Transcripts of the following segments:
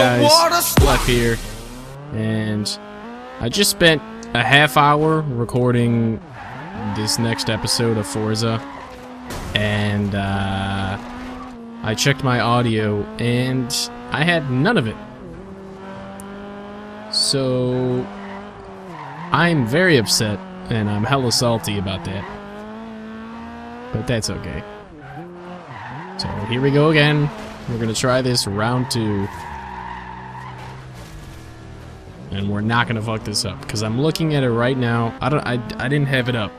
guys, Left here, and I just spent a half hour recording this next episode of Forza, and I checked my audio and I had none of it. So I'm very upset and I'm hella salty about that, but that's okay. So here we go again. We're gonna try this round 2. And we're not gonna fuck this up because I'm looking at it right now. I didn't have it up.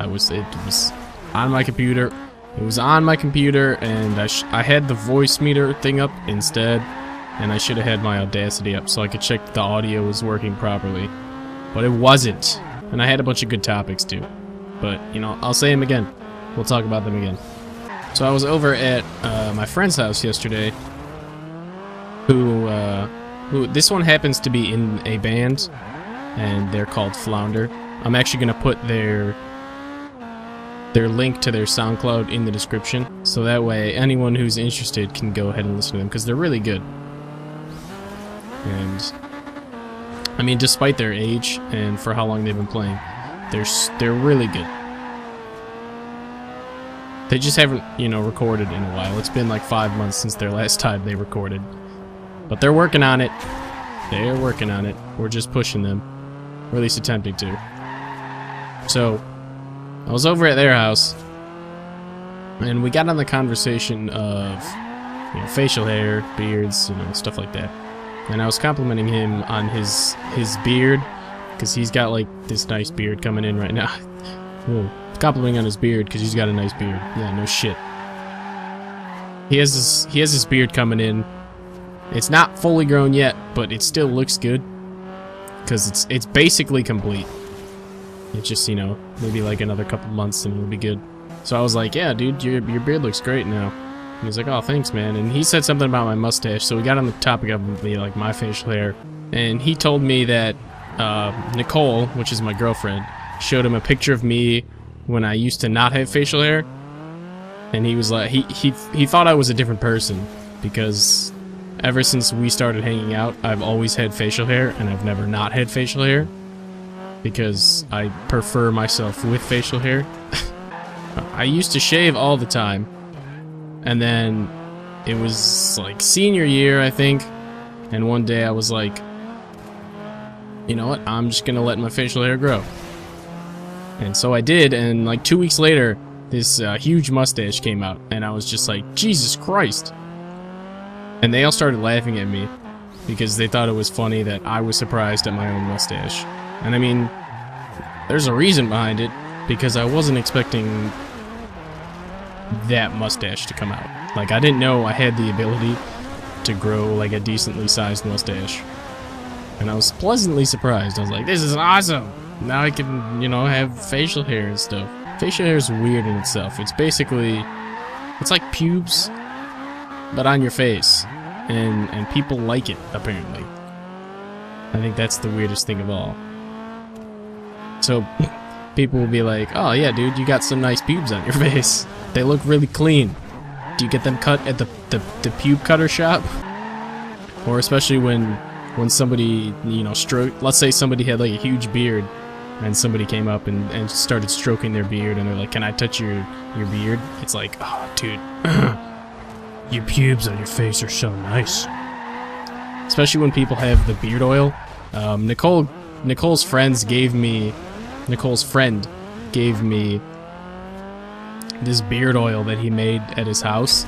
It was on my computer. It was on my computer, and I had the voice meter thing up instead, and I should have had my Audacity up so I could check that the audio was working properly. But it wasn't, and I had a bunch of good topics too. But you know, I'll say them again. We'll talk about them again. So I was over at my friend's house yesterday, who this one happens to be in a band, and they're called Flounder. I'm actually gonna put their link to their SoundCloud in the description, so that way anyone who's interested can go ahead and listen to them, because they're really good. And I mean, despite their age and for how long they've been playing, they're really good. They just haven't, you know, recorded in a while. It's been like 5 months since their last time they recorded. But they're working on it. They're working on it. We're just pushing them. Or at least attempting to. So, I was over at their house, and we got on the conversation of, you know, facial hair, beards, you know, stuff like that. And I was complimenting him on his beard, because he's got like this nice beard coming in right now. Whoa. Complimenting on his beard because he's got a nice beard. Yeah, no shit. He has this beard coming in. It's not fully grown yet, but it still looks good because it's basically complete. It's just, you know, maybe like another couple months and it'll be good. So I was like, yeah, dude, your beard looks great now. And he's like, oh, thanks, man. And he said something about my mustache, so we got on the topic of like my facial hair, and he told me that Nicole, which is my girlfriend, showed him a picture of me when I used to not have facial hair, and he was like, he thought I was a different person, because ever since we started hanging out, I've always had facial hair, and I've never not had facial hair, because I prefer myself with facial hair. I used to shave all the time, and then it was like senior year, I think, and one day I was like, you know what, I'm just gonna let my facial hair grow. And so I did, and like 2 weeks later, this huge mustache came out, and I was just like, Jesus Christ. And they all started laughing at me, because they thought it was funny that I was surprised at my own mustache. And I mean, there's a reason behind it, because I wasn't expecting that mustache to come out. Like, I didn't know I had the ability to grow like a decently sized mustache. And I was pleasantly surprised. I was like, this is awesome! Now I can, you know, have facial hair and stuff. Facial hair is weird in itself. It's basically, it's like pubes, but on your face. And people like it, apparently. I think that's the weirdest thing of all. So, people will be like, oh yeah, dude, you got some nice pubes on your face. They look really clean. Do you get them cut at the pube cutter shop? Or especially when somebody, you know, let's say somebody had like a huge beard, and somebody came up and started stroking their beard, and they're like, can I touch your beard? It's like, oh, dude, your pubes on your face are so nice. Especially when people have the beard oil. Nicole's friend gave me this beard oil that he made at his house.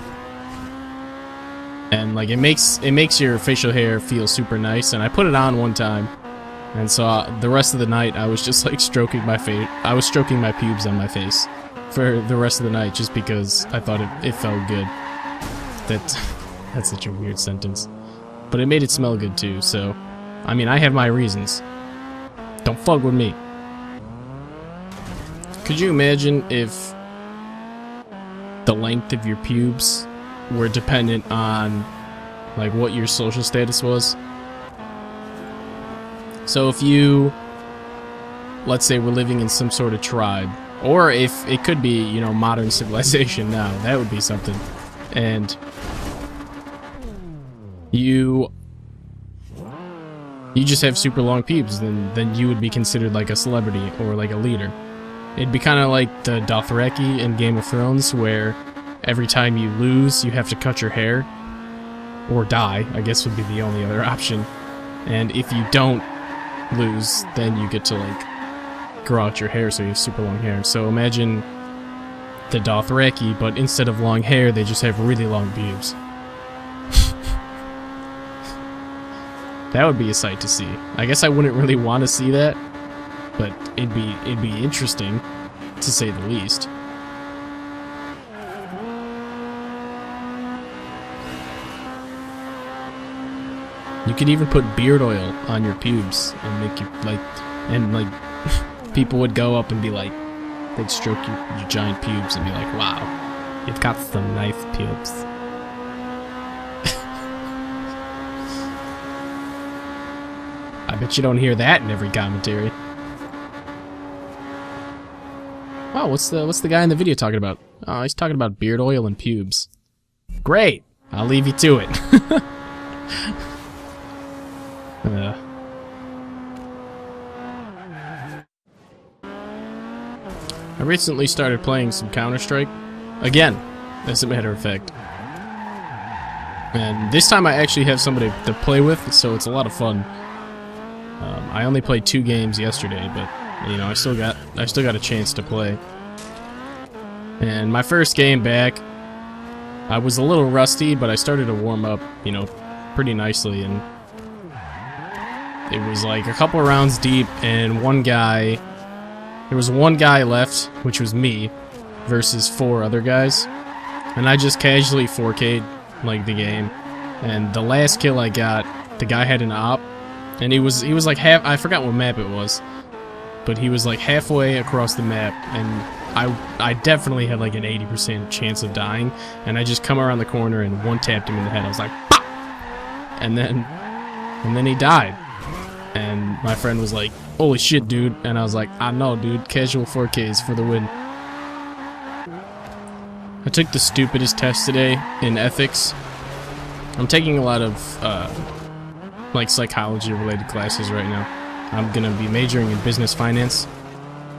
And like it makes your facial hair feel super nice, and I put it on one time, and so the rest of the night I was just like stroking my face. I was stroking my pubes on my face for the rest of the night, just because I thought it felt good. That's such a weird sentence, but it made it smell good too. So, I mean, I have my reasons. Don't fuck with me. Could you imagine if the length of your pubes were dependent on like what your social status was? So if you, let's say, were living in some sort of tribe, or if it could be, you know, modern civilization now, that would be something, and you you just have super long pubes, then you would be considered like a celebrity or like a leader. It'd be kind of like the Dothraki in Game of Thrones, where every time you lose, you have to cut your hair. Or die, I guess would be the only other option. And if you don't lose, then you get to, like, grow out your hair so you have super long hair. So imagine the Dothraki, but instead of long hair, they just have really long pubes. That would be a sight to see. I guess I wouldn't really want to see that, but it'd be interesting, to say the least. You could even put beard oil on your pubes and make you like, people would go up and be like, they'd stroke your giant pubes and be like, wow, you've got some nice pubes. I bet you don't hear that in every commentary. Oh, what's the guy in the video talking about? Oh, he's talking about beard oil and pubes. Great! I'll leave you to it. I recently started playing some Counter-Strike. Again, as a matter of fact. And this time I actually have somebody to play with, so it's a lot of fun. I only played 2 games yesterday, but you know, I still got a chance to play. And my first game back, I was a little rusty, but I started to warm up, you know, pretty nicely, and it was like a couple of rounds deep, and there was one guy left, which was me, versus 4 other guys, and I just casually 4K'd like the game. And the last kill I got, the guy had an op, and he was like half, I forgot what map it was, but he was like halfway across the map, and I definitely had like an 80% chance of dying, and I just come around the corner and one-tapped him in the head. I was like, pop! And then he died. And my friend was like, holy shit, dude. And I was like, I know, dude. Casual 4Ks for the win. I took the stupidest test today in ethics. I'm taking a lot of, like, psychology-related classes right now. I'm gonna be majoring in business finance.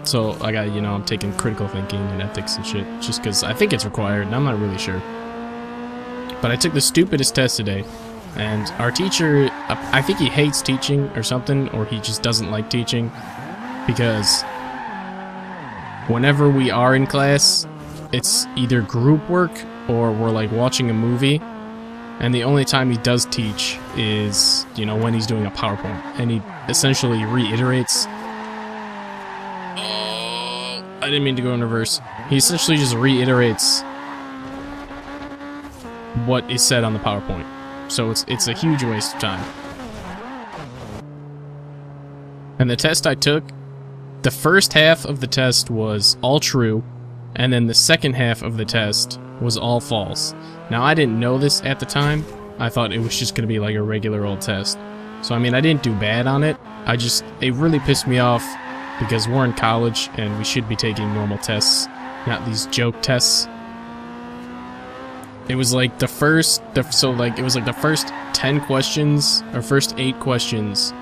So, I got, you know, I'm taking critical thinking and ethics and shit. Just because I think it's required, and I'm not really sure. But I took the stupidest test today. And our teacher, I think he hates teaching or something, or he just doesn't like teaching, because whenever we are in class, it's either group work or we're like watching a movie, and the only time he does teach is, you know, when he's doing a PowerPoint, and he essentially reiterates. I didn't mean to go in reverse. He essentially just reiterates what is said on the PowerPoint. So it's a huge waste of time. And the test I took, the first half of the test was all true, and then the second half of the test was all false. Now, I didn't know this at the time. I thought it was just going to be like a regular old test. So, I mean, I didn't do bad on it. It really pissed me off because we're in college and we should be taking normal tests, not these joke tests. It was like the first 10 questions, or first 8 questions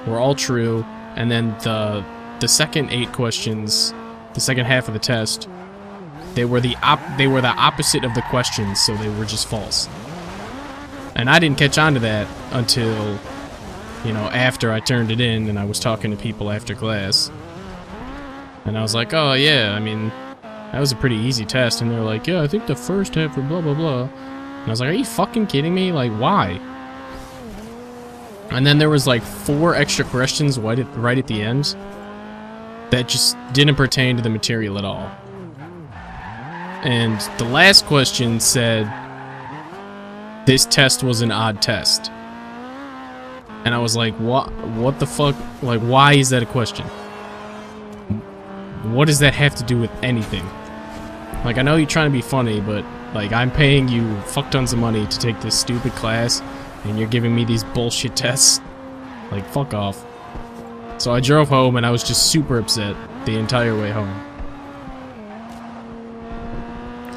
were all true, and then the second 8 questions, the second half of the test, they were the opposite of the questions, so they were just false. And I didn't catch on to that until, you know, after I turned it in and I was talking to people after class. And I was like, oh yeah, I mean, that was a pretty easy test. And they're like, yeah, I think the first half of blah blah blah. And I was like, are you fucking kidding me? Like, why? And then there was like 4 extra questions right at the end that just didn't pertain to the material at all. And the last question said, this test was an odd test. And I was like, what the fuck? Like, why is that a question? What does that have to do with anything? Like, I know you're trying to be funny, but, like, I'm paying you fuck tons of money to take this stupid class, and you're giving me these bullshit tests. Like, fuck off. So I drove home, and I was just super upset the entire way home.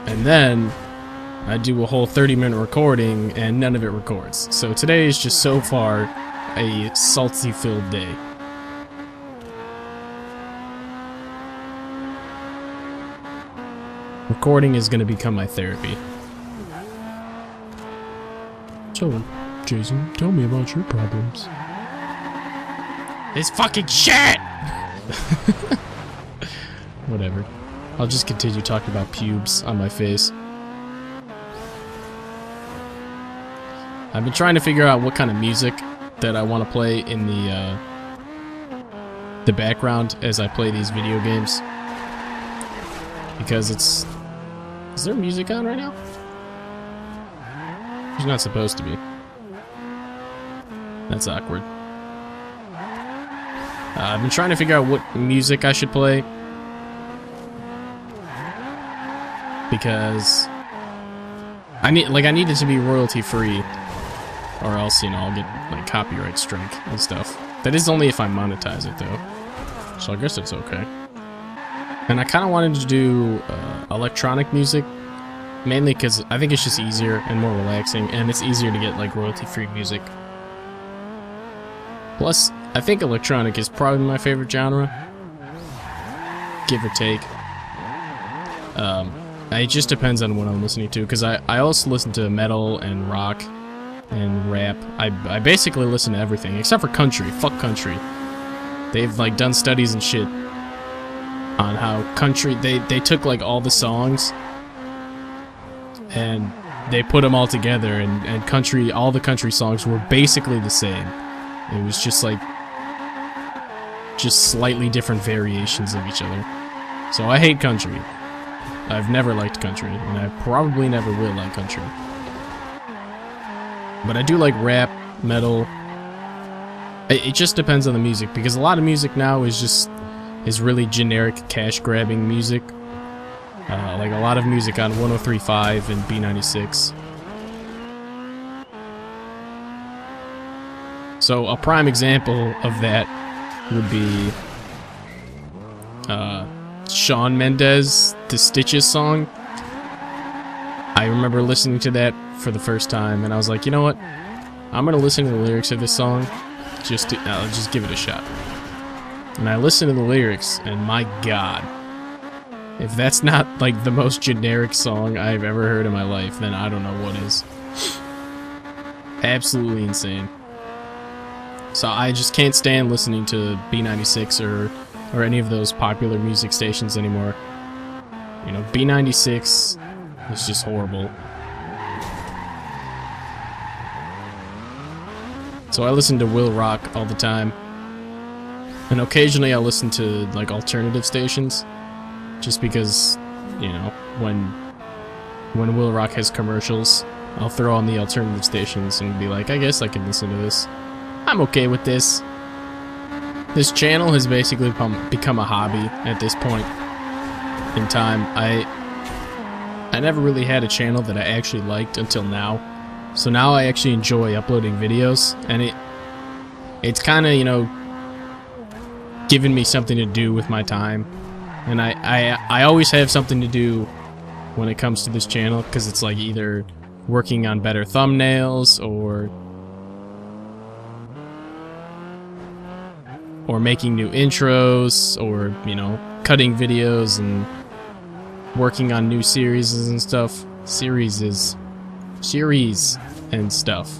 And then I do a whole 30-minute recording, and none of it records. So today is just so far a salty-filled day. Recording is going to become my therapy. So, Jason, tell me about your problems. It's fucking shit! Whatever. I'll just continue talking about pubes on my face. I've been trying to figure out what kind of music that I want to play in the background as I play these video games. Because it's... Is there music on right now? There's not supposed to be. That's awkward. I've been trying to figure out what music I should play. Because I need it to be royalty free, or else, you know, I'll get like copyright strike and stuff. That is only if I monetize it though, so I guess it's okay. And I kind of wanted to do electronic music, mainly because I think it's just easier and more relaxing, and it's easier to get like royalty free music. Plus, I think electronic is probably my favorite genre, give or take. It just depends on what I'm listening to, because I also listen to metal and rock and rap. I basically listen to everything, except for country. Fuck country. They've, like, done studies and shit on how country... They took, like, all the songs, and they put them all together, and country... All the country songs were basically the same. It was just, like... Just slightly different variations of each other. So I hate country. I've never liked country, and I probably never will like country. But I do like rap, metal. It just depends on the music, because a lot of music now is really generic cash-grabbing music. Like a lot of music on 103.5 and B96. So a prime example of that would be Shawn Mendes, the Stitches song. I remember listening to that for the first time, and I was like, you know what? I'm gonna listen to the lyrics of this song, just give it a shot. And I listened to the lyrics, and my god, if that's not like the most generic song I've ever heard in my life, then I don't know what is. Absolutely insane. So I just can't stand listening to B96 or any of those popular music stations anymore. You know, B96 is just horrible. So I listen to Will Rock all the time. And occasionally I listen to, like, alternative stations. Just because, you know, when Will Rock has commercials, I'll throw on the alternative stations and be like, I guess I can listen to this. I'm okay with this. This channel has basically become a hobby at this point in time. I never really had a channel that I actually liked until now. So now I actually enjoy uploading videos, and it's kind of, you know, giving me something to do with my time. And I always have something to do when it comes to this channel, because it's like either working on better thumbnails or making new intros, or, you know, cutting videos and working on new series and stuff. Series and stuff.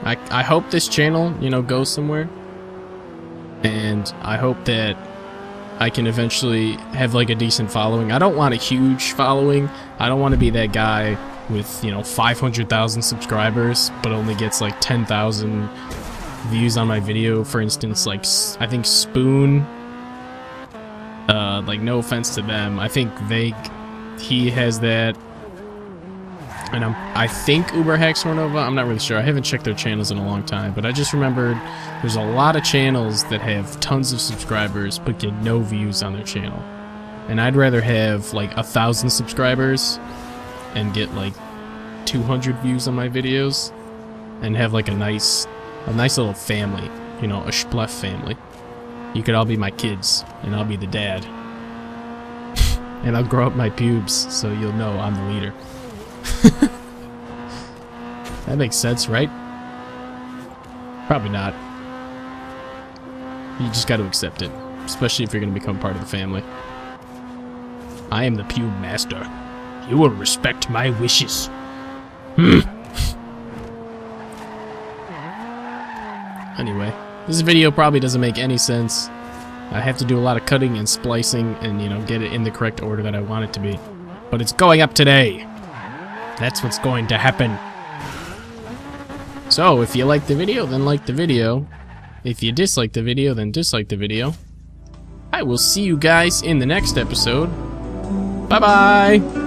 I hope this channel, you know, goes somewhere. And I hope that I can eventually have, like, a decent following. I don't want a huge following. I don't want to be that guy with, you know, 500,000 subscribers, but only gets, like, 10,000 views on my video. For instance, like, I think Spoon, like, no offense to them, I think he has that, and I think UberHacksOrNova, I'm not really sure, I haven't checked their channels in a long time, but I just remembered there's a lot of channels that have tons of subscribers but get no views on their channel, and I'd rather have, like, 1,000 subscribers and get, like, 200 views on my videos, and have, like, a nice little family, you know, a Spluff family. You could all be my kids, and I'll be the dad. And I'll grow up my pubes, so you'll know I'm the leader. That makes sense, right? Probably not. You just got to accept it, especially if you're going to become part of the family. I am the Pew Master. You will respect my wishes. Anyway, this video probably doesn't make any sense. I have to do a lot of cutting and splicing and, you know, get it in the correct order that I want it to be. But it's going up today. That's what's going to happen. So, if you like the video, then like the video. If you dislike the video, then dislike the video. I will see you guys in the next episode. Bye-bye!